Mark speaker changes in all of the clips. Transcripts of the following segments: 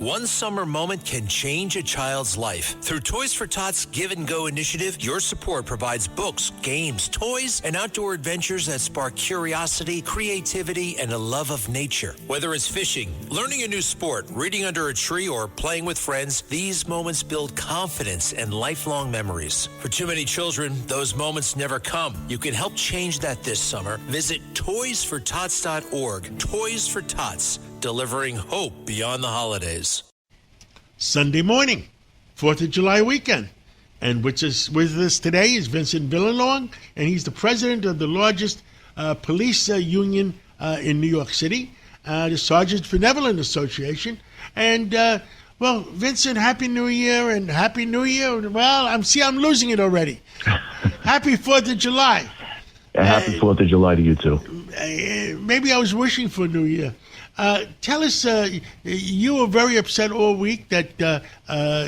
Speaker 1: One summer moment can change a child's life. Through Toys for Tots Give and Go initiative, your support provides books, games, toys, and outdoor adventures that spark curiosity, creativity, and a love of nature. Whether it's fishing, learning a new sport, reading under a tree, or playing with friends, these moments build confidence and lifelong memories. For too many children, those moments never come. You can help change that this summer. Visit toysfortots.org. Toys for Tots, delivering hope beyond the holidays.
Speaker 2: Sunday morning, 4th of July weekend. And with us today is Vincent Vallelong, and he's the president of the largest police union in New York City, the Sergeants Benevolent Association. And, well, Vincent, Happy New Year, and Happy New Year. Well, I'm losing it already. Happy 4th of July.
Speaker 3: Happy 4th of July to you, too.
Speaker 2: Maybe I was wishing for a New Year. Tell us, you were very upset all week that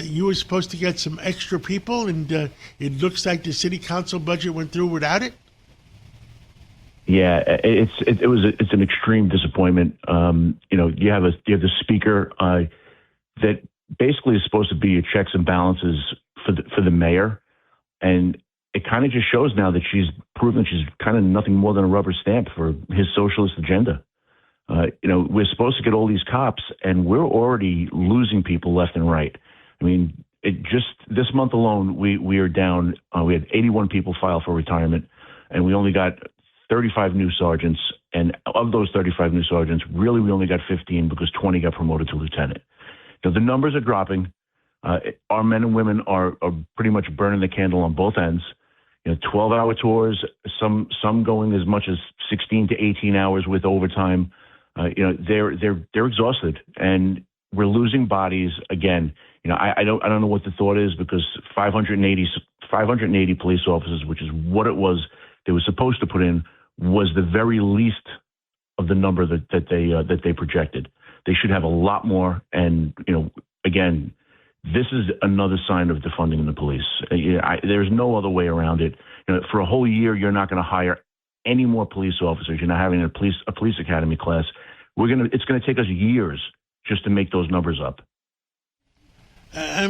Speaker 2: you were supposed to get some extra people, and it looks like the city council budget went through without it.
Speaker 3: Yeah, it's an extreme disappointment. You have the speaker that basically is supposed to be a checks and balances for the mayor, and it kind of just shows now that she's proven she's kind of nothing more than a rubber stamp for his socialist agenda. We're supposed to get all these cops, and we're already losing people left and right. I mean, just this month alone, we are down. We had 81 people file for retirement, and we only got 35 new sergeants. And of those 35 new sergeants, really, we only got 15 because 20 got promoted to lieutenant. So the numbers are dropping. Our men and women are pretty much burning the candle on both ends. 12-hour tours, some going as much as 16 to 18 hours with overtime. They're exhausted, and we're losing bodies again. I don't know what the thought is, because 580 police officers, which is what it was they were supposed to put in, was the very least of the number that they projected. They should have a lot more. And again, this is another sign of defunding the police. There's no other way around it. For a whole year, you're not going to hire any more police officers. You're not having a police academy class. It's going to take us years just to make those numbers up.
Speaker 2: Are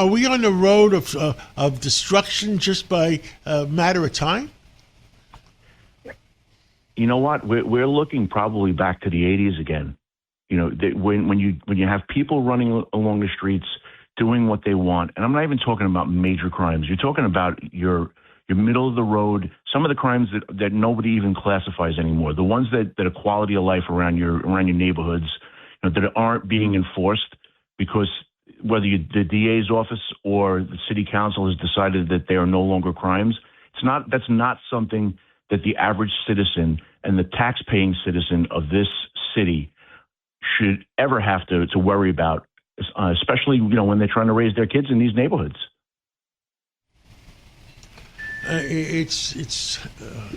Speaker 2: we on the road of destruction just by a matter of time?
Speaker 3: You know what? We're looking probably back to the 80s again. When you have people running along the streets doing what they want, and I'm not even talking about major crimes. You're talking about your middle of the road, some of the crimes that nobody even classifies anymore, the ones that are quality of life around your neighborhoods, that aren't being enforced because whether the DA's office or the city council has decided that they are no longer crimes. That's not something that the average citizen and the tax-paying citizen of this city should ever have to worry about, especially when they're trying to raise their kids in these neighborhoods.
Speaker 2: It's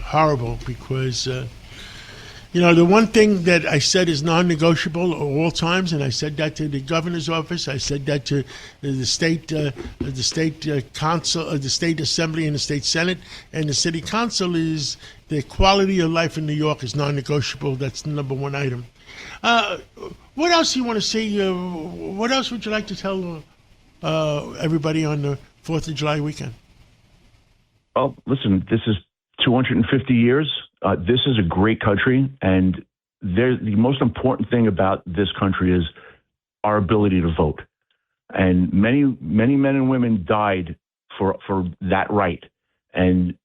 Speaker 2: horrible because the one thing that I said is non-negotiable at all times, and I said that to the governor's office. I said that to the state council, the state assembly, and the state senate, and the city council, is the quality of life in New York is non-negotiable. That's the number one item. What else do you want to see? What else would you like to tell everybody on the 4th of July weekend?
Speaker 3: Well, listen, this is 250 years. This is a great country, and the most important thing about this country is our ability to vote. And many men and women died for that right. And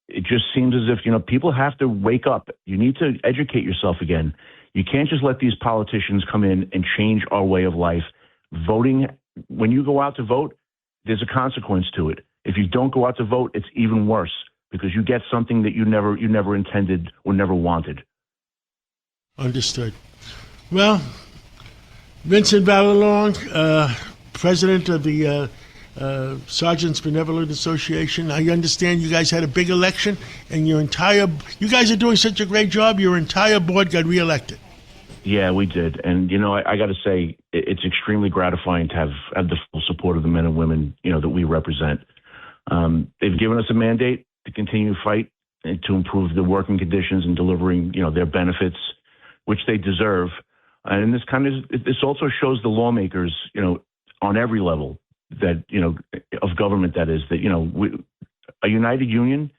Speaker 3: it just seems as if, people have to wake up. You need to educate yourself again. You can't just let these politicians come in and change our way of life. Voting, when you go out to vote, there's a consequence to it. If you don't go out to vote, it's even worse, because you get something that you never intended or never wanted.
Speaker 2: Understood. Well, Vincent Vallelong, president of the Sergeants Benevolent Association. I understand you guys had a big election, and you guys are doing such a great job. Your entire board got reelected. Yeah,
Speaker 3: we did. And, I got to say, it's extremely gratifying to have the full support of the men and women, that we represent. They've given us a mandate to continue to fight and to improve the working conditions and delivering, their benefits, which they deserve. And this also shows the lawmakers, on every level that, of government, that is, that, a united union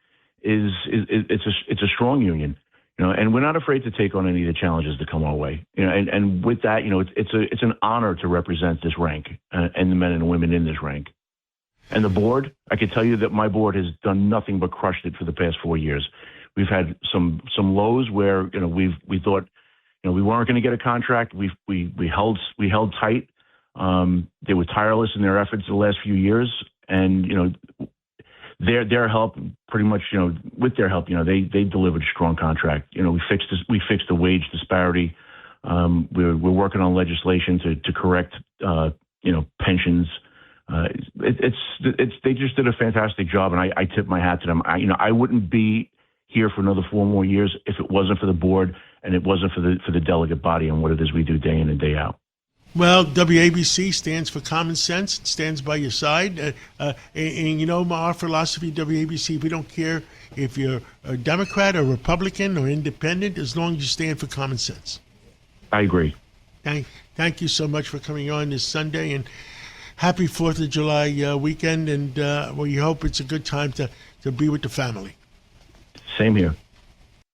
Speaker 3: it's a strong union, and we're not afraid to take on any of the challenges that come our way. And with that, it's an honor to represent this rank and the men and women in this rank. And the board, I can tell you that my board has done nothing but crushed it for the past 4 years. We've had some lows where we thought we weren't going to get a contract. We held tight. They were tireless in their efforts the last few years, and their help, pretty much, with their help, they delivered a strong contract. We fixed the wage disparity. We're working on legislation to correct pensions. They just did a fantastic job, and I tip my hat to them. I wouldn't be here for another 4 more years if it wasn't for the board and it wasn't for the delegate body and what it is we do day in and day out.
Speaker 2: Well, WABC stands for common sense. It stands by your side. And our philosophy, WABC, we don't care if you're a Democrat or Republican or independent, as long as you stand for common sense.
Speaker 3: I agree.
Speaker 2: Thank you so much for coming on this Sunday, and happy 4th of July weekend. And we hope it's a good time to be with the family.
Speaker 3: Same here.